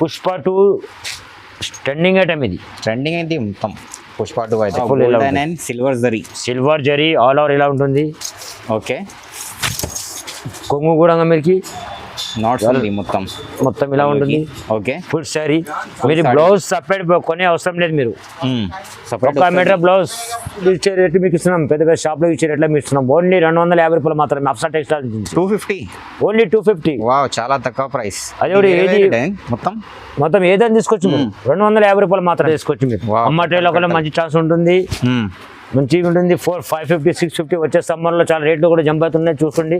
Pushpa 2 trending item ఇది. Trending ఏంటి మొత్తం పుష్ప 2 అయితే Full ఇలా golden and silver zari all over ఇలా ఉంటుంది. ఓకే కొంగు కూడా మీకు నాట్స్ ఉంది మొత్తం ఇలా ఉంటుంది. Okay full sari. మీరు బ్లౌజ్ సపరేట్ కొనే అవసరం లేదు. మీరు ఒక్క మీటర్ బ్లౌజ్ ఇచ్చే రేట్లు మీకు ఇస్తున్నాం. పెద్ద షాప్లో ఇచ్చే రేట్లో మీకు ఇస్తున్నాం. ఓన్లీ 250 రూపాయలు మాత్రమే. అప్సా టెక్స్టైల్ 250 ఓన్లీ 250. వావ్ చాలా తక్కువ ప్రైస్. అది కూడా ఏది మొత్తం ఏదైనా తీసుకోవచ్చు. మీరు 250 రూపాయలు మాత్రం తీసుకోవచ్చు. మీరు అమ్మటేలో కూడా మంచి ఛాన్స్ ఉంటుంది. మంచిగా ఉంటుంది. 550 650 వచ్చే సమ్మర్లో చాలా రేట్లు కూడా జంప్ అవుతున్నాయి. చూసుకోండి.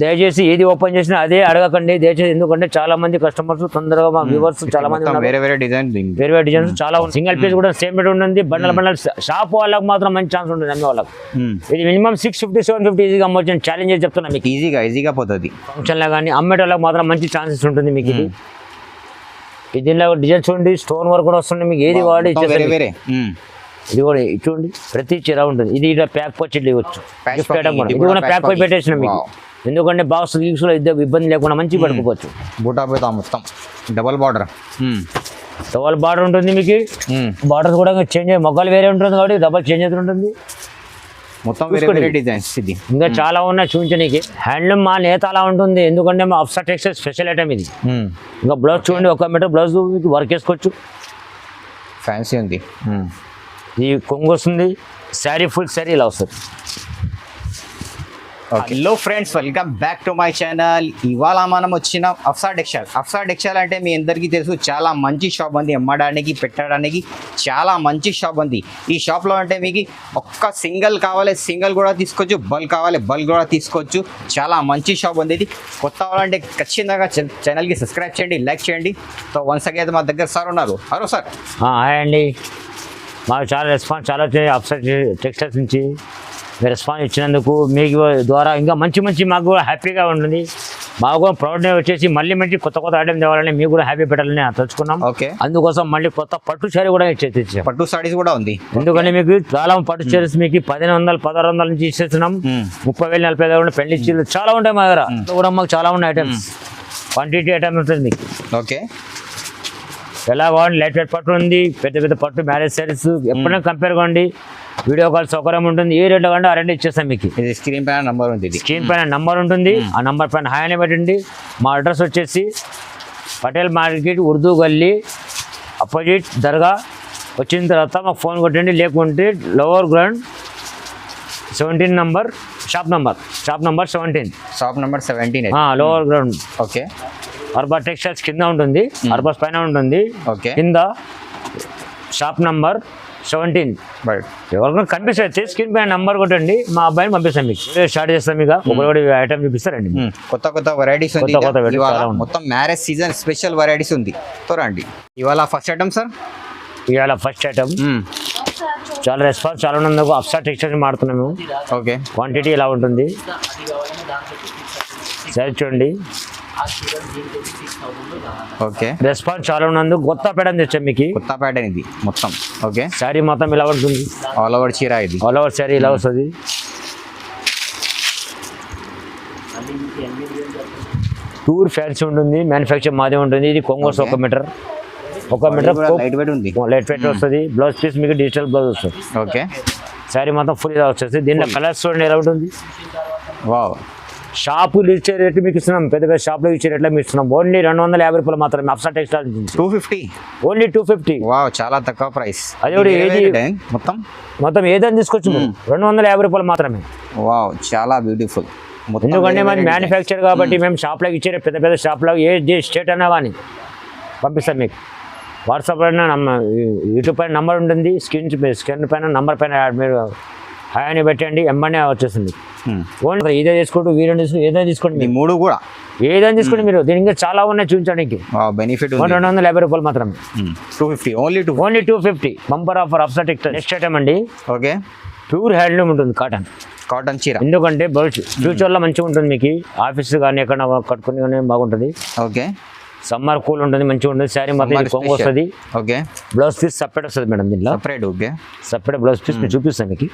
దయచేసి ఏది ఓపెన్ చేసినా అదే అడగకండి దయచేసి. ఎందుకంటే చాలా మంది కస్టమర్స్ తొందరగా మా వ్యూవర్స్ చాలా మంది వేరే డిజైన్స్ చాలా ఉంది. సింగిల్ పీస్ కూడా సేమ్ రేట్ ఉంటుంది. బండల్ షాప్ వాళ్ళకి మాత్రం మంచి ఛాన్స్ ఉంటుంది. అమ్మే వాళ్ళకి ఇది మినిమం 650 750 ఈజీగా అమ్మొచ్చు. ఛాలెంజ్ చేసి చెప్తున్నా మీకు. ఈజీగా పోతుంది. ఫంక్షన్లో కానీ అమ్మేటోళ్ళకి మాత్రం మంచి ఛాన్సెస్ ఉంటుంది మీకు. దీనిలో డిజైన్స్ ఉండి స్టోన్ వర్క్ కూడా వస్తుంది. మీకు ఏది వాడి ఇది కూడా చూడండి. ప్రతి చీర ఉంటుంది. ఇది ఇలా ప్యాక్ వచ్చి ఇవ్వచ్చు. గిఫ్ట్ ఐటమ్ కూడా ఇది కూడా ప్యాక్ వచ్చి పెట్టేసిన మీకు. ఎందుకంటే బాక్స్ గీక్స్లో ఇబ్బంది లేకుండా మంచిగా పడుకోవచ్చు. బూటా పోతా మొత్తం డబల్ బార్డర్ ఉంటుంది మీకు. బార్డర్ కూడా చేంజ్ అయ్యి మొగ్గలు వేరే ఉంటుంది కాబట్టి డబల్ చేంజ్ అవుతుంటుంది. మొత్తం వేరే డిజైన్స్. ఇది ఇంకా చాలా ఉన్నాయి చూపించడానికి. హ్యాండ్లూమ్ మా నేత అలా ఉంటుంది. ఎందుకంటే మా అప్సా టెక్స్టైల్ స్పెషల్ ఐటమ్ ఇది. ఇంకా బ్లౌజ్ చూడండి. 1 మీటర్ బ్లౌజ్ మీకు వర్క్ వేసుకోవచ్చు. ఫ్యాన్సీ ఉంది. ఈ కొంగు వస్తుంది. శారీ ఫుల్ శారీ ఇలా వస్తుంది. Hello friends, welcome back to my channel. ఇవాళ మనం వచ్చిన అప్సా టెక్స్టైల్ అంటే మీ అందరికీ తెలుసు చాలా మంచి షాప్ ఉంది. అమ్మడానికి పెట్టడానికి చాలా మంచి షాప్ ఉంది. ఈ షాప్లో అంటే మీకు ఒక్క సింగిల్ కావాలి సింగిల్ కూడా తీసుకోవచ్చు. బల్క్ కావాలి బల్క్ కూడా తీసుకోవచ్చు. చాలా మంచి షాప్ ఉంది. ఇది కొత్త వాళ్ళంటే ఖచ్చితంగా ఛానల్కి సబ్స్క్రైబ్ చేయండి, లైక్ చేయండి. సో వన్స్ అగైన్ మా దగ్గర సార్ ఉన్నారు. Hello sir. హాయ్ అండి. మాకు చాలా రెస్పాన్స్ చాలా వచ్చింది అప్సా టెక్స్టైల్స్ నుంచి. మీరు రెస్పాన్స్ ఇచ్చినందుకు మీకు ద్వారా ఇంకా మంచి మాకు కూడా హ్యాపీగా ఉంటుంది. మాకు కూడా ప్రౌడ్నే వచ్చేసి మళ్ళీ కొత్త ఐటమ్ తేవాలని మీకు కూడా హ్యాపీ పెట్టాలని తలుచుకున్నాం. ఓకే, అందుకోసం మళ్ళీ కొత్త పట్టు శారీ కూడా ఇచ్చేసాం. పట్టు సారీస్ కూడా ఉంది. ఎందుకంటే మీకు చాలా పట్టు శారీస్ మీకు 1500 1600 నుంచి ఇచ్చేస్తున్నాం. 30,000 40,000 పెళ్లి చీరలు చాలా ఉంటాయి మా దగ్గర. కూడా మాకు చాలా ఉన్నాయి ఐటమ్స్. క్వాంటిటీ ఐటమ్ ఉంటుంది మీకు. ఓకే, ఎలా కావాలి లైట్ వెయిట్ పట్టు ఉంది. పెద్ద పట్టు మ్యారేజ్ శారీస్ ఎప్పుడైనా కంపేర్ కావండి. వీడియో కాల్ సౌకర్యం ఉంటుంది. ఏ రేట్లో కంటే ఆ రేట్ ఇచ్చేస్తాం మీకు. స్క్రీన్ పైన నంబర్ ఉంటుంది. స్క్రీన్ పైన నంబర్ ఉంటుంది. ఆ నంబర్ పైన హాయ్ అని పెట్టండి. మా అడ్రస్ వచ్చేసి పటేల్ మార్కెట్ ఉర్దూ గల్లీ అపోజిట్ దర్గా. వచ్చిన తర్వాత మాకు ఫోన్ కొట్టండి. లేకుంటే lower ground 17 number shop number 17 lower ground. Okay, Arba textiles కింద ఉంటుంది. అర్బాస్ పైన ఉంటుంది. కింద షాప్ నంబర్ 17. ఎవరికైనా కనిపిస్తే స్క్రీన్ పైన నంబర్ కొట్టండి. మా అబ్బాయిని పంపిస్తాం మీకు. స్టార్ట్ చేస్తాం. ఇక ఒకటి ఐటమ్ చూపిస్తారండి. కొత్త వెరైటీస్ ఉంది. మొత్తం మ్యారేజ్ సీజన్ స్పెషల్ వెరైటీస్ ఉంది. రండి. ఇవాళ ఫస్ట్ ఐటమ్ సార్. ఇవాళ ఫస్ట్ ఐటమ్ చాలా రెస్పాన్స్ చాలా ఉన్నందుకు అప్సా టెక్స్టైల్స్ మాడుతున్నాము. ఓకే, క్వాంటిటీ ఇలా ఉంటుంది. సరే చూడండి. ఓకే, రెస్పాన్స్ చాలా ఉన్నందుకు కొత్త ప్యాటర్న్ తెచ్చాం మీకు. కొత్త ప్యాటర్న్ ఇది మొత్తం. ఓకే, శారీ మొత్తం ఇలా ఉంటుంది. ఆల్ ఓవర్ చీర ఇది. ఆల్ ఓవర్ శారీ ఇలా వస్తుంది. ప్యూర్ ఫ్యాన్సీ ఉంటుంది. మ్యానుఫ్యాక్చర్ మాదే ఉంటుంది. ఇది కొంగోస్ 1 మీటర్ లైట్ వెయిట్ ఉంది. లైట్ వెయిట్ వస్తుంది. బ్లౌజ్ పీస్ మీకు డిజిటల్ బ్లౌజ్ వస్తుంది. ఓకే, శారీ మొత్తం ఫుల్ ఇలా వచ్చేసి. దీంట్లో కలర్స్ చూడండి ఎలా ఉంటుంది. వావ్, షాపులు ఇచ్చే రేట్లు మీకు ఇస్తున్నాం. పెద్ద షాప్లో ఇచ్చే రేట్లో మీకు ఇస్తున్నాం. ఓన్లీ 250 రూపాయలు మాత్రమే. అప్సా టెక్స్టైల్ 250 ఓన్లీ 250. వావ్ చాలా తక్కువ ప్రైస్. అది కూడా ఏది మొత్తం ఏదైనా తీసుకోవచ్చు. 250 రూపాయలు మాత్రమే. వావ్ చాలా బ్యూటిఫుల్. ఎందుకంటే మరి మ్యానుఫ్యాక్చర్ కాబట్టి మేము షాప్లోకి ఇచ్చే పెద్ద షాప్లో ఏ స్టేట్ అయినా కానీ పంపిస్తాం మీకు. వాట్సాప్ పైన యూట్యూబ్ పైన నంబర్ ఉంటుంది. స్క్రీన్ పైన నంబర్ పైన మీరు హాయ్ అని పెట్టండి. ఎంబనే వచ్చేస్తుంది. ఓన్లీ ఇదే తీసుకోండి, వీడియో తీసుకోండి, ఏదైనా తీసుకోండి. 3 కూడా ఏదైనా తీసుకోండి మీరు. దీని ఇంకా చాలా ఉన్నాయి చూపించడానికి. బెనిఫిట్ 250 రూపాయలు మాత్రమే. 250 only 250 bumper offer Apsa textile. Next item అండి. ఓకే, ప్యూర్ హ్యాండ్లూమ్ ఉంటుంది. కాటన్ చీర. ఎందుకంటే ఫ్యూచర్లో మంచిగా ఉంటుంది మీకు. ఆఫీస్ కానీ ఎక్కడ కట్టుకుని కానీ బాగుంటుంది. ఓకే, సమ్మర్ కూల్ ఉంటుంది, మంచిగా ఉంటుంది. శారీ మొత్తం కొంగు వస్తుంది. ఓకే, బ్లౌజ్ పీస్ సపరేట్ వస్తుంది మేడం. దీంట్లో separate. Okay, separate blouse piece మీరు చూపిస్తాను మీకు.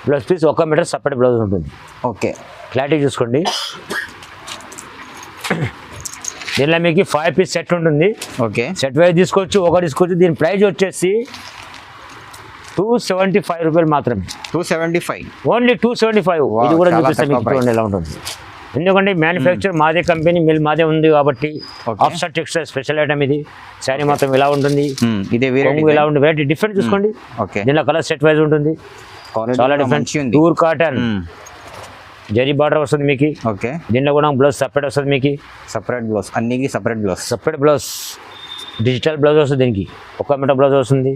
బ్లౌజ్ పీస్ 1 మీటర్ సపరేట్ బ్లౌజ్ ఉంటుంది. ఓకే, క్లారిటీ చూసుకోండి. దీనిలో మీకు 5 పీస్ సెట్ ఉంటుంది. ఓకే, సెట్ వైజ్ తీసుకోవచ్చు, ఒకటి తీసుకోవచ్చు. దీని ప్రైస్ వచ్చేసి 275 రూపాయలు మాత్రమే. 275 ఓన్లీ 275. ఇది కూడా చూపిస్తాను మీకు చూడండి ఎలా ఉంటుంది. ఎందుకంటే మ్యానుఫ్యాక్చర్ మాదే, కంపెనీ మిల్ మాదే ఉంది కాబట్టి. ఆఫ్సర్ టెక్స్టైల్ స్పెషల్ ఐటమ్ ఇది. శారీ మొత్తం ఇలా ఉంటుంది, ఇదే ఇలా ఉంటుంది. వెరైటీ డిఫరెంట్ చూసుకోండి. దీనిలో కలర్ సెట్ వైజ్ ఉంటుంది, చాలా different. Pure cotton zari border వస్తుంది మీకు. ఓకే, దీనిలో కూడా బ్లౌజ్ సపరేట్ వస్తుంది మీకు. సపరేట్ బ్లౌజ్, అన్నికి సపరేట్ బ్లౌజ్. డిజిటల్ బ్లౌజ్ వస్తుంది దీనికి. 1 మీటర్ బ్లౌజ్ వస్తుంది.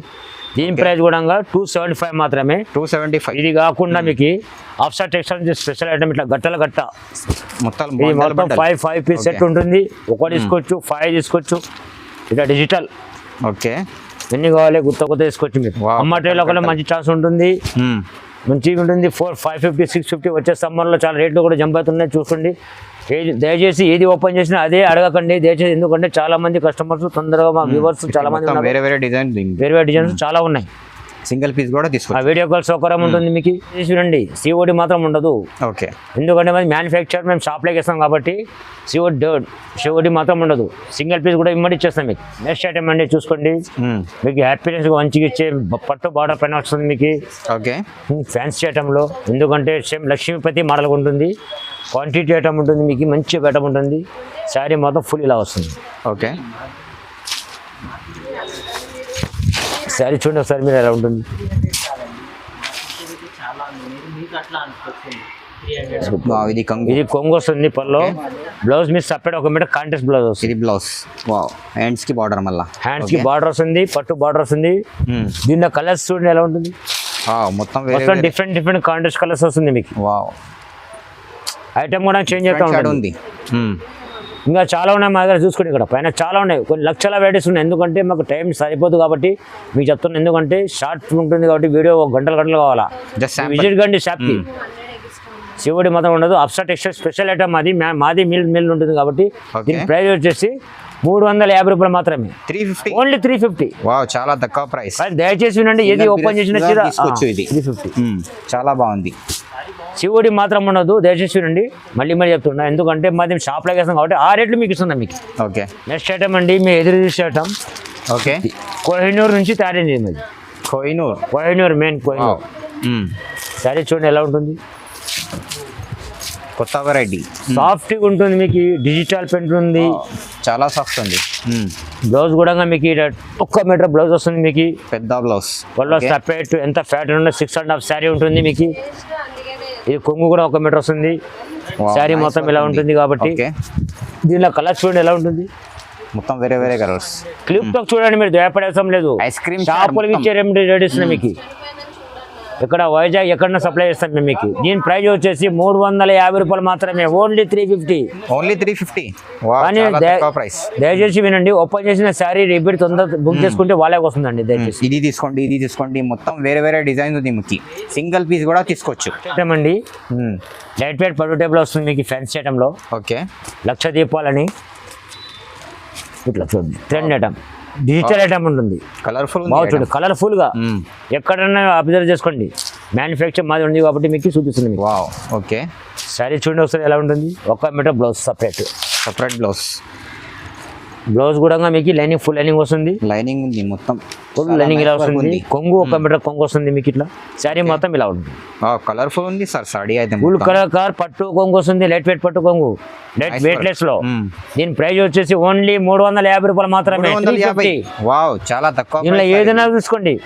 దీని ప్రైస్ కూడా 275 మాత్రమే. 275. ఇది కాకుండా మీకు ఆఫ్సర్ టెక్స్టైల్ స్పెషల్ ఐటమ్ ఇట్లా గట్ట మొత్తం 5 పీస్ సెట్ ఉంటుంది. ఒకటి తీసుకోవచ్చు, 5 తీసుకోవచ్చు. ఇట్లా డిజిటల్. ఓకే, ఎన్ని కావాలి కొత్త తీసుకోవచ్చు మీరు. అమ్మటేలో కూడా మంచి ఛాన్స్ ఉంటుంది, మంచిగా ఉంటుంది. 550, 650 వచ్చే సమ్మర్లో చాలా రేట్లు కూడా జంప్ అవుతున్నాయి. చూసుకోండి. దయచేసి ఏది ఓపెన్ చేసినా అదే అడగకండి దయచేసి. ఎందుకంటే చాలా మంది కస్టమర్స్ తొందరగా మా వ్యూవర్స్ చాలా మంది వేరే డిజైన్స్ చాలా ఉన్నాయి. సింగిల్ పీస్ కూడా తీసుకో. వీడియో కాల్ సౌకర్యం ఉంటుంది మీకు. చూడండి, సిఓడి మాత్రం ఉండదు. ఓకే, ఎందుకంటే మరి మ్యానుఫ్యాక్చర్ మేము షాప్లోకి ఇస్తాం కాబట్టి సిఓడి మాత్రం ఉండదు. సింగిల్ పీస్ కూడా ఇమ్మడి ఇచ్చేస్తాం మీకు. నెక్స్ట్ ఐటమ్ అండి చూసుకోండి. మీకు హ్యాపీనెస్ మంచిగా ఇచ్చే పట్టు బార్డర్ పైన వస్తుంది మీకు. ఓకే, ఫ్యాన్సీ ఐటంలో. ఎందుకంటే సేమ్ లక్ష్మీపతి మోడల్ ఉంటుంది. క్వాంటిటీ ఐటమ్ ఉంటుంది మీకు, మంచి ఐటమ్ ఉంటుంది. శారీ మొత్తం ఫుల్ ఇలా వస్తుంది. ఓకే, శారీ చూడండి ఒకసారి మీరు ఎలా ఉంటుంది. ఇది కొంగు వస్తుంది పల్లో. బ్లౌజ్ మీ సపరేట్ 1 మీటర్ కాంట్రాస్ట్ బ్లౌజ్ వస్తుంది. ఇది బ్లౌజ్. హ్యాండ్స్ కి బార్డర్, మళ్ళీ హ్యాండ్స్ కి బార్డర్ వస్తుంది, పట్టు బార్డర్ వస్తుంది. దీనిలో కలర్స్ చూడండి ఎలా ఉంటుంది. మొత్తం డిఫరెంట్ కాంట్రాస్ట్ కలర్స్ వస్తుంది మీకు. ఐటమ్ కూడా చేంజ్ అవుతా ఉంది. ఇంకా చాలా ఉన్నాయి మా దగ్గర. చూసుకోండి, ఇక్కడ పైన చాలా ఉన్నాయి, కొన్ని లక్షల వెరైటీస్ ఉన్నాయి. ఎందుకంటే మాకు టైం సరిపోదు కాబట్టి మీకు చెప్తున్నాను. ఎందుకంటే షార్ట్ ఉంటుంది కాబట్టి వీడియో గంటలు కావాలా. విజిట్ కండి షాప్కి. సిఓడి మాత్రం ఉండదు. అప్సర్ టెక్స్టైల్ స్పెషల్ ఐటమ్ మాది మిల్ ఉంటుంది కాబట్టి దీని ప్రైస్ వచ్చేసి 350 రూపాయలు మాత్రమే. 350, ఓన్లీ 350. చాలా తక్కువ ప్రైస్. దయచేసి వినండి, ఏది ఓపెన్ చేసిన ఇది 350. చాలా బాగుంది. సిఓడి మాత్రం ఉండదు. దయచేసి వినండి, మళ్ళీ చెప్తున్నా. ఎందుకంటే మాది షాప్లోకి వేస్తాం కాబట్టి ఆ రేట్లు మీకు ఇస్తున్నాం మీకు. ఓకే, నెక్స్ట్ ఐటమ్ అండి మీ ఎదురు చూసే ఐటమ్. ఓకే, కోహినూర్ నుంచి తయారైంది మాది. కోహినూర్ మెయిన్ కోహినూర్. సరే చూడండి ఎలా ఉంటుంది. కొత్త వెరైటీ, సాఫ్ట్గా ఉంటుంది మీకు. డిజిటల్ ప్రింట్ ఉంది, చాలా సాఫ్ట్ ఉంది. బ్లౌజ్ కూడా మీకు 1 మీటర్ బ్లౌజ్ వస్తుంది మీకు. పెద్ద బ్లౌజ్. సపరేట్ ఎంత ఫ్యాట్ ఉందో 6.5 శారీ ఉంటుంది మీకు. ఇది కొంగు కూడా 1 మీటర్ వస్తుంది. శారీ మొత్తం ఇలా ఉంటుంది కాబట్టి. దీనిలో కలర్స్ చూడండి ఎలా ఉంటుంది. మొత్తం వేరే కలర్స్. క్లిప్ తో చూడండి, మీరు దయపడేసం లేదు. ఐస్ క్రీమ్ షాపులకి ఇచ్చే రెడీ ఇస్తున్నాం మీకు. ఇక్కడ వైజాగ్ ఎక్కడన్నా సప్లై చేస్తాం మేము మీకు. దీని ప్రైస్ వచ్చేసి 350 రూపాయలు మాత్రమే. ఓన్లీ 350. కానీ దయచేసి వినండి, ఓపెన్ చేసిన శారీ రిపీట్ తొందర బుక్ చేసుకుంటే వాళ్ళకి వస్తుందండి. దయచేసి ఇది తీసుకోండి. మొత్తం వేరే డిజైన్ ఉంది మీకు. సింగిల్ పీస్ కూడా తీసుకోవచ్చు. అండి లైట్ వెయిట్ పట్టు టేబుల్ వస్తుంది మీకు ఫ్యాన్సీ ఐటంలో. ఓకే, లక్ష దీపాలని ఇట్లా చూడండి. ట్రెండ్ ఐటమ్, డిజిటల్ ఐటమ్ ఉంటుంది. చూడండి కలర్ఫుల్ గా. ఎక్కడన్నా అబ్జర్వ్ చేసుకోండి. మ్యానుఫ్యాక్చర్ మాది ఉంది కాబట్టి మీకు చూపిస్తుంది మీకు. ఓకే, శారీ చూడండి ఒకసారి ఎలా ఉంటుంది. 1 మీటర్ బ్లౌజ్ సపరేట్ బ్లౌజ్ కూడా మీకు లైనింగ్ ఫుల్ లైనింగ్ వస్తుంది. లైనింగ్ ఉంది మొత్తం ఫుల్ లైనింగ్ ఇలా వస్తుంది. కొంగు 1 మీటర్ కొంగు వస్తుంది మీకు. ఇట్లా శారీ మొత్తం ఇలా ఉంటుంది. కలర్ఫుల్ ఉంది సార్ సారీ అయితే. ఫుల్ కలర్ పట్టు కొంగు వస్తుంది. లైట్ వెయిట్ పట్టు కొంగు, వెయిట్లెస్ లో. దీని ప్రైస్ వచ్చేసి ఓన్లీ 350 రూపాయలు మాత్రమే. చాలా తక్కువ. దీనిలో ఏదైనా తీసుకోండి.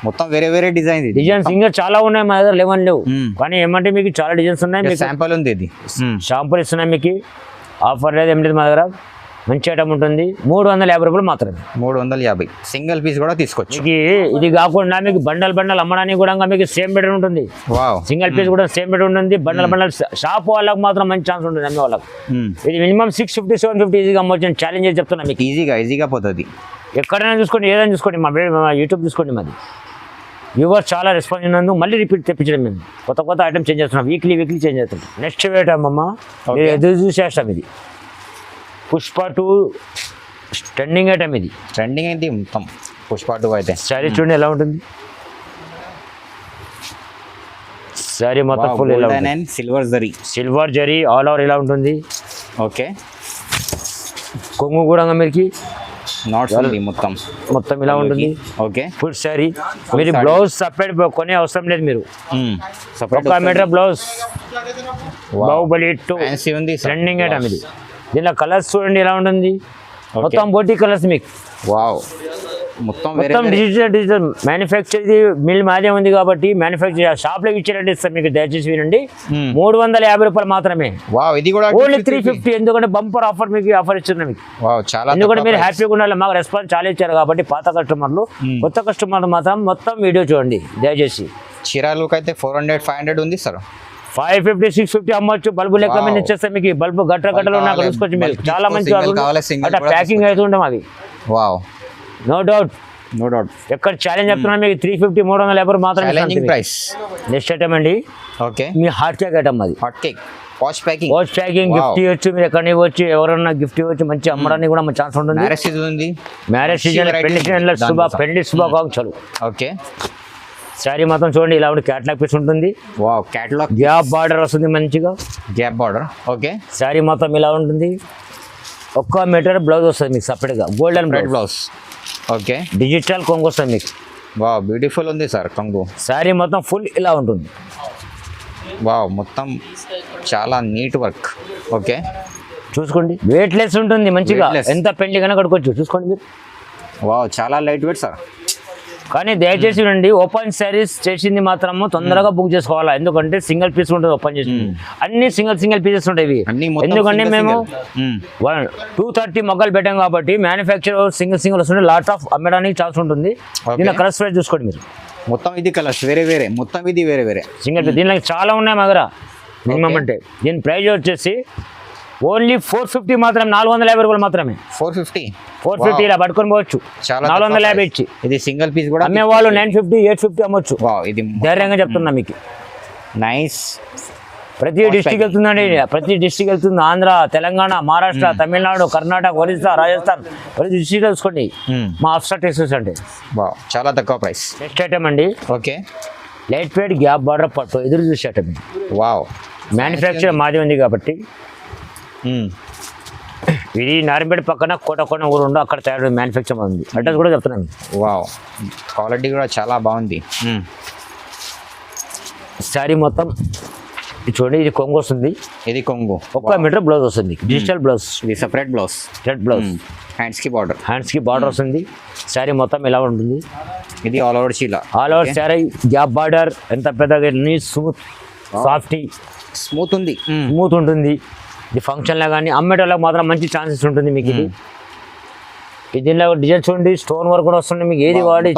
మొత్తం వేరే డిజైన్స్ ఇంకా చాలా ఉన్నాయి మా దగ్గర. లేవు కానీ ఏమంటే మీకు చాలా డిజైన్స్ ఉన్నాయి. శాంపుల్ ఉంది. ఇది షాంపూలు ఇస్తున్నాయి మీకు. ఆఫర్ లేదు ఏం లేదు మా దగ్గర. మంచి ఐటమ్ ఉంటుంది. 350 రూపాయలు మాత్రమే. 350. సింగిల్ పీస్ కూడా తీసుకోవచ్చు. ఇది కాకుండా మీకు బండల్ అమ్మడానికి కూడా మీకు సేమ్ బెటర్ ఉంటుంది. సింగిల్ పీస్ కూడా సేమ్ బెటర్ ఉంటుంది. బండల్ షాప్ వాళ్ళకి మాత్రం మంచి ఛాన్స్ ఉంటుంది అమ్మే వాళ్ళకి. ఇది మినిమం 650, 750 ఈజీగా అమ్మొచ్చు. ఛాలెంజ్ చేసి చెప్తున్నా మీకు. ఈజీగా పోతుంది. ఎక్కడైనా చూసుకోండి, ఏదైనా చూసుకోండి. మా యూట్యూబ్ చూసుకోండి. మాది వ్యూవర్స్ చాలా రెస్పాన్స్ ఉన్నందుకు మళ్ళీ రిపీట్ తెప్పించడం. మేము కొత్త ఐటమ్ చేంజ్ చేస్తున్నాం. వీక్లీ చేంజ్ చేస్తాం. నెక్స్ట్ ఐటమ్ అమ్మ ఎదురు చూసేస్తాం. ఇది పుష్ప 2 ట్రెండింగ్ ఐటమ్. ఇది ట్రెండింగ్ అయింది మొత్తం. పుష్ప 2 అయితే శారీ చూడండి ఎలా ఉంటుంది. శారీ మొత్తం ఫుల్ ఎలా ఉంటుంది. సిల్వర్ జరీ ఆల్ ఓవర్ ఇలా ఉంటుంది. ఓకే, కొంగు కూడా మీకు నాట్స్ ఉంది మొత్తం మొత్తం ఇలా ఉంటుంది. Okay full sari. మీరు బ్లౌజ్ సపరేట్ కొనే అవసరం లేదు. మీరు ఒక మీటర్ బ్లౌజ్ బాహుబలి 2 ఫ్యాన్సీ ఉంది ట్రెండింగ్ ఐటమ్ ఇది. దీనిలో కలర్స్ చూడండి ఎలా ఉంటుంది. మొత్తం బోటీ కలర్స్ మీకు. వావ్ మొత్తం డిజిటల్ మ్యానుఫ్యాక్చర్. ఇది మిల్ మాదే ఉంది కాబట్టి మ్యానుఫ్యాక్చర్ షాప్లోకి ఇచ్చేటట్టు ఇస్తాం మీకు. దయచేసి వినండి. 350 రూపాయలు మాత్రమే. వావ్ ఇది కూడా ఓన్లీ 350. ఎందుకంటే బంపర్ ఆఫర్ మీకు ఆఫర్ ఇచ్చిన మీకు. వావ్ చాలా. ఎందుకంటే మీరు హ్యాపీగా ఉండాలి. మాకు రెస్పాన్స్ చాలా ఇచ్చారు కాబట్టి పాత కస్టమర్లు. కొత్త కస్టమర్లు మాత్రం మొత్తం వీడియో చూడండి దయచేసి. చీరాలకు అయితే 400-500 ఉంది సార్. 550 650 అమ్మొచ్చు. బల్బు లెక్క మీద ఇచ్చేస్తాం మీకు. బల్బు గట్టలు ఉన్నాయి అక్కడ చూసుకోవచ్చు మీరు. చాలా మంచి అట్లా ప్యాకింగ్ అయితే ఉంటాం అవి. Wow no doubt. ఎక్కడ ఛాలెంజ్ చెప్తున్నాను మీకు. 350 350 మాత్రం ప్రైస్. నెక్స్ట్ ఐటమ్ అండి. ఓకే మీ హాట్ కేక్ ఐటమ్ అది. Hot cake watch packing gift ఇవ్వచ్చు. మీరు ఎక్కడ ఇవ్వచ్చు. ఎవరన్నా గిఫ్ట్ ఇవ్వచ్చు. మంచి అమ్మడానికి కూడా మంచి ఛాన్స్ ఉంటుంది. మ్యారేజ్ సీజన్ పెళ్లి శుభాకాంక్షలు. ఓకే శారీ మొత్తం చూడండి ఇలా ఉండి. క్యాట్లాగ్ పీస్ ఉంటుంది. Wow catalogue. గ్యాప్ బార్డర్ వస్తుంది మంచిగా. Gap border. ఓకే శారీ మొత్తం ఇలా ఉంటుంది. 1 మీటర్ బ్లౌజ్ వస్తుంది మీకు సపరేట్గా. Golden red blouse. Okay digital కొంగు వస్తుంది మీకు. వావ్ బ్యూటిఫుల్ ఉంది సార్ కొంగు. శారీ మొత్తం ఫుల్ ఇలా ఉంటుంది. వావ్ మొత్తం చాలా నీట్ వర్క్. ఓకే చూసుకోండి. వెయిట్ లెస్ ఉంటుంది మంచిగా. ఎంత పెళ్లి కన్నా కడుకోవచ్చు. చూసుకోండి మీరు. వావ్ చాలా లైట్ వెయిట్ సార్. కానీ దయచేసి రండి. ఓపెన్ శారీస్ చేసింది మాత్రము తొందరగా బుక్ చేసుకోవాలా. ఎందుకంటే సింగిల్ పీస్ ఉంటుంది. ఓపెన్ చేసి అన్ని సింగిల్ పీసెస్ ఉంటాయి. ఎందుకంటే మేము 230 మొగ్గలు పెట్టాం కాబట్టి మ్యానుఫ్యాక్చర్ సింగిల్ వస్తుంటే లాట్ ఆఫ్ అమ్మడానికి ఛాన్స్ ఉంటుంది. దీనిలో కలర్స్ ప్రైస్ చూసుకోండి మీరు. మొత్తం ఇది కలర్స్ వేరే మొత్తం ఇది వేరే సింగిల్ పీస్. దీనిలో చాలా ఉన్నాయి మా దగ్గర. మినిమం అంటే దీని ప్రైస్ వచ్చేసి ఓన్లీ 450 మాత్రం. 450 రూపాయలు మాత్రమే. 450 ఇలా పట్టుకొని పోవచ్చు. 450 ఇచ్చి. ఇది సింగిల్ పీస్ కూడా అమ్మే వాళ్ళు 950 850 అమ్మొచ్చు. ఇది ధైర్యంగా చెప్తున్నా మీకు. నైస్. ప్రతి డిస్ట్రిక్ట్ వెళ్తుందండి. ప్రతి డిస్ట్రిక్ట్ వెళ్తుంది. ఆంధ్ర, తెలంగాణ, మహారాష్ట్ర, తమిళనాడు, కర్ణాటక, ఒరిస్సా, రాజస్థాన్ ప్రతి డిస్ట్రిక్ట్ తెలుసుకోండి. మా అఫ్సర్ టెక్స్టైల్స్ అంటే చాలా తక్కువ ప్రైస్. నెక్స్ట్ ఐటమ్ అండి. Okay light weight gap border పట్టు ఎదురు చూసే ఐటమ్. వావ్ మ్యానుఫ్యాక్చర్ మాది ఉంది కాబట్టి. ఇది నారాయణపేట పక్కన కోటకొండ ఊరు ఉండు. అక్కడ తయారు మ్యానుఫ్యాక్చర్ ఉంది. అడ్రస్ కూడా చెప్తున్నాను. వావ్ క్వాలిటీ కూడా చాలా బాగుంది. శారీ మొత్తం చూడండి. ఇది కొంగు వస్తుంది. ఇది కొంగు 1 మీటర్ బ్లౌజ్ వస్తుంది. Digital blouse. ఇది separate blouse. Red blouse. Hands కి బార్డర్ వస్తుంది. శారీ మొత్తం ఇలా ఉంటుంది. ఇది ఆల్ ఓవర్ చీల. All over sari gap border. ఎంత పెద్దగా స్మూత్ ఉంటుంది. ఇది ఫంక్షన్లో కానీ అమ్మేటోళ్ళకి మాత్రం మంచి ఛాన్సెస్ ఉంటుంది మీకు. ఇది దీనిలో డిజైన్ చూడండి. స్టోన్ వర్క్ కూడా వస్తుంది మీకు. ఏది వాడి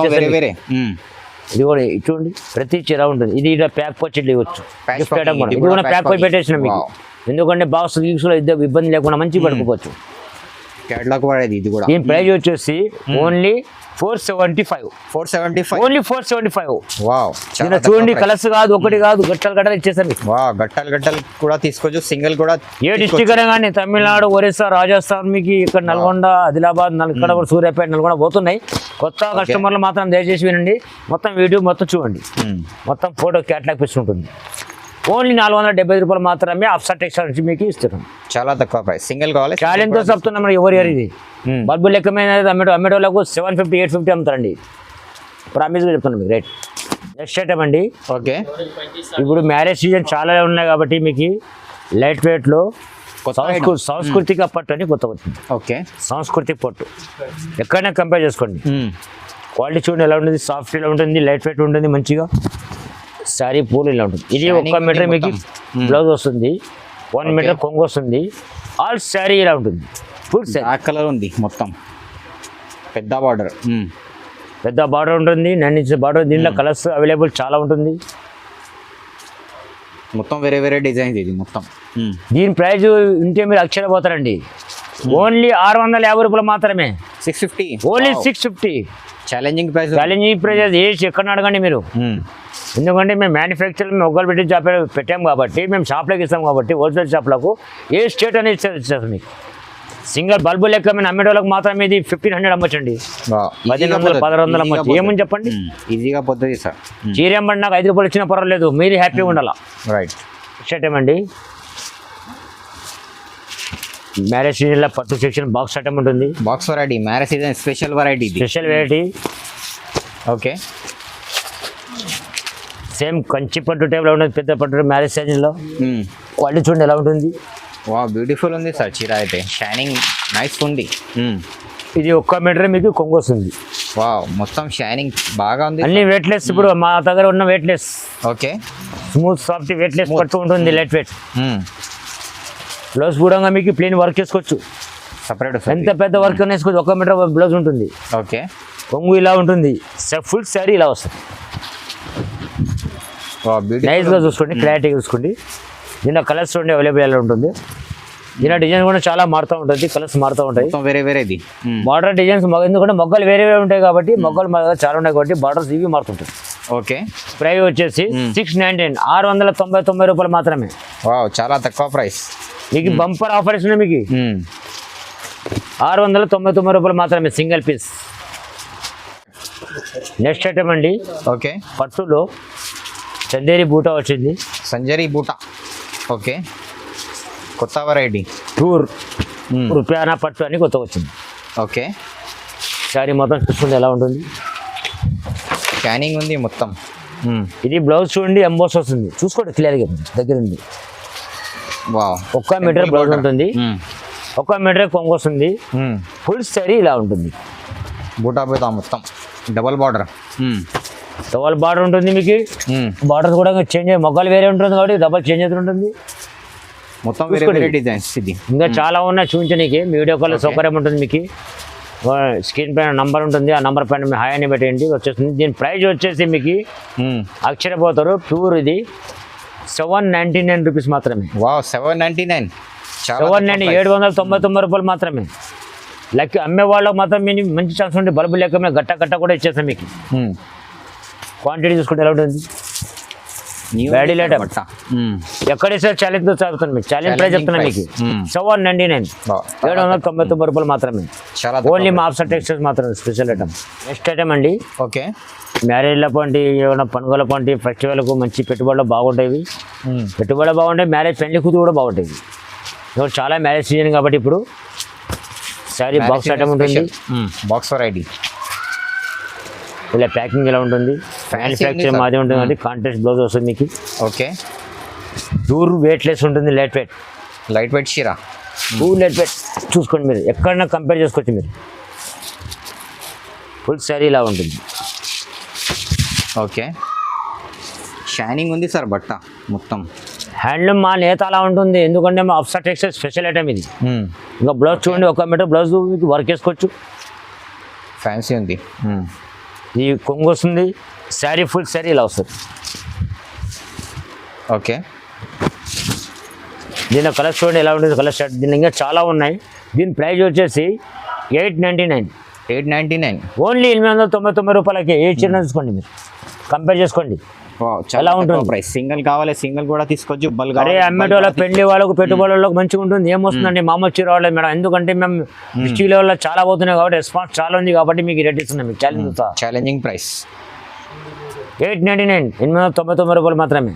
ఇది కూడా చూడండి. ప్రతి చీర ఉంటుంది. ఇది ఇలా ప్యాక్ వచ్చి ఇవ్వచ్చు. గిఫ్ట్ ఐటమ్ కూడా. ఇది కూడా ప్యాక్ పోయి పెట్టేసిన మీకు. ఎందుకంటే బాక్స్ గిక్స్లో ఇబ్బంది లేకుండా మంచిగా పడుకోవచ్చు. కేటలాగ్ వాడేది ఇది కూడా. దీని ప్రైస్ వచ్చేసి ఓన్లీ 475. ఓన్లీ 475. వావ్ చూడండి. కలర్స్ కాదు, ఒకటి కాదు, గట్టలు ఇచ్చేసారు. వావ్ గట్టలు కూడా తీసుకోవచ్చు. సింగిల్ కూడా ఏ డిస్ట్రిక్ట్ అయినా కానీ తమిళనాడు, ఒరిస్సా, రాజస్థాన్ మీకు ఇక్కడ నల్గొండ, ఆదిలాబాద్, ఇక్కడ కూడా సూర్యాపేట, నల్గొండ పోతున్నాయి. కొత్త కస్టమర్లు మాత్రం దయచేసి వినండి. మొత్తం వీడియో మొత్తం చూడండి. మొత్తం ఫోటో క్యాటలాగ్ పీస్ ఉంటుంది. ఓన్లీ 470 రూపాయలు మాత్రమే అఫ్సర్ టెక్స్టైల్స్ మీకు ఇస్తున్నాం. చాలా తక్కువ ప్రైస్. సింగిల్ కావాలి. ఛాలెంజ్తో చెప్తున్నాం. ఎవరి ఇది బల్బు లెక్కమైన అమ్మేటోళ్ళకు 750 850 అమ్ముతారండి. ప్రామిస్గా చెప్తున్నాం మీకు రేట్. నెక్స్ట్ ఐటమ్ అండి. ఓకే ఇప్పుడు మ్యారేజ్ సీజన్ చాలా ఉన్నాయి కాబట్టి మీకు లైట్ వెయిట్లో సాంస్కృతిక పట్టు అని కొత్త వచ్చింది. ఓకే సాంస్కృతిక పట్టు ఎక్కడైనా కంపేర్ చేసుకోండి. క్వాలిటీ చూడండి ఎలా ఉంటుంది. సాఫ్ట్ ఇలా ఉంటుంది. లైట్ వెయిట్ ఉంటుంది మంచిగా. శారీ పూలు ఇలా ఉంటుంది. ఇది 1 మీటర్ మీకు బ్లౌజ్ వస్తుంది. 1 మీటర్ కొంగు వస్తుంది. ఆల్ శారీ ఇలా ఉంటుంది. ఫుల్ బ్లాక్ కలర్ ఉంది. మొత్తం పెద్ద బార్డర్ ఉంటుంది. 9 ఇంచెస్ బార్డర్. దీనిలో కలర్స్ అవైలబుల్ చాలా ఉంటుంది. మొత్తం వేరే డిజైన్ ఇది మొత్తం. దీని ప్రైస్ ఉంటే మీరు అక్షరపోతారండి. ఓన్లీ 650 రూపాయలు మాత్రమే. 650. ఓన్లీ 650. Challenging price. ఏసి ఎక్కడ అడగండి మీరు. ఎందుకంటే మేము మ్యానుఫ్యాక్చర్ ఒక్కరు పెట్టి పెట్టాము కాబట్టి మేము షాప్లోకి ఇస్తాం కాబట్టి హోల్సేల్ షాప్లకు ఏ స్టేట్ అనేది ఇచ్చేస్తాం మీకు. సింగిల్ బల్బు లెక్క మేము అమ్మేటోళ్ళకి మాత్రం ఇది 1500 అమ్మొచ్చండి. 1100 1100 అమ్మొచ్చు. ఏమని చెప్పండి. ఈజీగా పోతుంది సార్. చీర ఏమంటే నాకు 5 రూపాయలు ఇచ్చినా పర్వాలేదు. మీరు హ్యాపీగా ఉండాలా. రైట్. షర్ట్ ఏమండి. మ్యారేజ్ సీజన్లో పట్టు సెక్షన్ బాక్స్ ఐటమ్ ఉంటుంది. Box variety marriage season special variety ఇది. Special variety. Okay, same Kanchi పట్టు టైప్లో ఉంటుంది, పెద్ద పట్టు మ్యారేజ్ సీజన్లో. క్వాలిటీ చూడండి ఎలా ఉంటుంది. వా బ్యూటిఫుల్ ఉంది సార్ చీర అయితే, షైనింగ్ నైస్ ఉంది. ఇది 1 మీటర్ మీకు కొంగు వస్తుంది. వా మొత్తం షైనింగ్ బాగా ఉంది. అన్ని వెయిట్లెస్, ఇప్పుడు మా దగ్గర ఉన్న weightless. Okay, smooth soft weightless పట్టు ఉంటుంది, లైట్ వెయిట్. బ్లౌజ్ కూడా మీకు ప్లెయిన్ వర్క్ చేసుకోవచ్చు, సపరేట్ ఎంత పెద్ద వర్క్ వేసుకోవచ్చు. 1 మీటర్ బ్లౌజ్ ఉంటుంది. ఓకే, కొంగు ఇలా ఉంటుంది, ఫుల్ శారీ ఇలా వస్తుంది. నైస్గా చూసుకోండి, క్లారిటీ చూసుకోండి. దీనిలో కలర్స్ చూడండి అవైలబుల్ ఎలా ఉంటుంది. దీని డిజైన్ కూడా చాలా మారుతూ ఉంటుంది, కలర్స్ మారుతూ ఉంటాయి. వేరే వేరేది బార్డర్ డిజైన్స్ ఎందుకంటే మొగ్గలు వేరే వేరే ఉంటాయి కాబట్టి, మొగ్గలు చాలా ఉన్నాయి కాబట్టి బార్డర్స్ ఇవి మారుతుంటాయి. ఓకే, ప్రైస్ వచ్చేసి 699, 699 రూపాయలు మాత్రమే. చాలా తక్కువ ప్రైస్. మీకు బంపర్ ఆఫర్ ఇస్తున్నాయి. మీకు 699 రూపాయలు మాత్రమే సింగిల్ పీస్. నెక్స్ట్ ఐటమ్ అండి. ఓకే, పట్టులో చందేరి బూటా వచ్చింది. సంజరీ బూటా. ఓకే, కొత్త వెరైటీ. టూర్ రూపాయన పట్టు అని కొత్త వచ్చింది. ఓకే, శారీ మొత్తం చూసుకుంటే ఎలా ఉంటుంది. స్కానింగ్ ఉంది మొత్తం. ఇది బ్లౌజ్ చూడండి, ఎంబోస్ వస్తుంది, చూసుకోండి క్లియర్గా దగ్గర ఉంది. 1 మీటర్ బ్లౌజ్ ఉంటుంది, 1 మీటర్ కొంగు వస్తుంది, ఫుల్ శారీ ఇలా ఉంటుంది. బూటా బూటా మొత్తం డబల్ బార్డర్. డబల్ బార్డర్ ఉంటుంది మీకు. బార్డర్ కూడా చేంజ్ అయ్యి మొగ్గలు వేరే ఉంటుంది కాబట్టి డబల్ చేంజ్ అవుతుంటుంది. మొత్తం వేరే వేరే డిజైన్స్. ఇది ఇంకా చాలా ఉన్నాయి చూపించడానికి. మీ వీడియో కాల్ సౌకర్యం ఉంటుంది మీకు. స్క్రీన్ పైన నంబర్ ఉంటుంది, ఆ నంబర్ పైన మీ హాయ్ అని పెట్టండి వచ్చేస్తుంది. దీని ప్రైస్ వచ్చేసి మీకు అక్షరపోతారు ప్యూర్ ఇది 799 రూపీస్ మాత్రమే. 799, 799 రూపాయలు మాత్రమే. లెక్క అమ్మే వాళ్ళకి మాత్రం మీరు మంచి ఛాన్స్ ఉంటే బల్బు లెక్క మేము గట్ట కూడా ఇచ్చేస్తాం మీకు. క్వాంటిటీ చూసుకుంటే ఎలా ఉంటుంది. బ్యాడీ లైట్ ఎక్కడ సార్ ఛాలెంజ్ చదువుతాను మీకు. ఛాలెంజ్ ప్రైస్ చెప్తున్నాను మీకు 799, 799 రూపాయలు మాత్రమే. ఓన్లీ మా ఆఫ్సర్ టెక్స్టైల్స్ మాత్రమే స్పెషల్ ఐటమ్. నెక్స్ట్ ఐటమ్ అండి. ఓకే, మ్యారేజ్ల పంటి, ఏమైనా పండుగల పంటి, ఫెస్టివల్కు మంచి పెట్టుబడులు బాగుంటాయి. పెట్టుబడులు బాగుంటాయి, మ్యారేజ్ పెళ్లి కూతురు కూడా బాగుంటాయి. ఇప్పుడు చాలా మ్యారేజ్ సీజన్ కాబట్టి ఇప్పుడు శారీ బాక్స్ ఐటమ్ ఉంటుంది. Box variety. ఇలా ప్యాకింగ్ ఎలా ఉంటుంది. మ్యానుఫ్యాక్చర్ మాది ఉంటుంది కాబట్టి కాంట్రాస్ట్ బ్లౌజ్ వస్తుంది మీకు. ఓకే, ప్యూర్ వెయిట్లెస్ ఉంటుంది, లైట్ వెయిట్. లైట్ వెయిట్ చీర, ప్యూర్ లైట్ వెయిట్ చూసుకోండి. మీరు ఎక్కడన్నా కంపేర్ చేసుకోవచ్చు మీరు. ఫుల్ శారీ ఇలా ఉంటుంది. ఓకే, షైనింగ్ ఉంది సార్ బట్ట మొత్తం. హ్యాండ్లూమ్ మా నేత అలా ఉంటుంది, ఎందుకంటే మా అఫ్సర్ టెక్స్టైల్ స్పెషల్ ఐటమ్ ఇది. ఇంకా బ్లౌజ్ చూడండి, 1 మీటర్ బ్లౌజ్ మీకు వర్క్ వేసుకోవచ్చు. ఫ్యాన్సీ ఉంది. ఈ కొంగు వస్తుంది, శారీ ఫుల్ శారీ ఇలా వస్తుంది. ఓకే, దీని కలర్స్ చూడండి ఎలా ఉంటుంది. కలర్ షర్ట్ దీని ఇంకా చాలా ఉన్నాయి. దీని ప్రైస్ వచ్చేసి 899. 899 ఓన్లీ 899 రూపాయలకి. ఏ చీర తీసుకోండి మీరు, కంపేర్ చేసుకోండి ఎలా ఉంటుంది. ప్రైస్ సింగిల్ కావాలి, సింగిల్ కూడా తీసుకోవచ్చు. బల్క్ అరే అమ్మేటి వాళ్ళ పెళ్లి వాళ్ళకు పెట్టుబడి వాళ్ళకి మంచిగా ఉంటుంది. ఏమొస్తుందండి మామూలు చీర వాళ్ళకి మేడం, ఎందుకంటే మేము డిస్ట్రిక్ట్ లెవెల్లో చాలా పోతున్నాయి కాబట్టి రెస్పాన్స్ చాలా ఉంది కాబట్టి మీకు రేట్ ఇస్తున్నాం. మీకు ఛాలెంజింగ్ ప్రైస్ 899, 899 రూపాయలు మాత్రమే.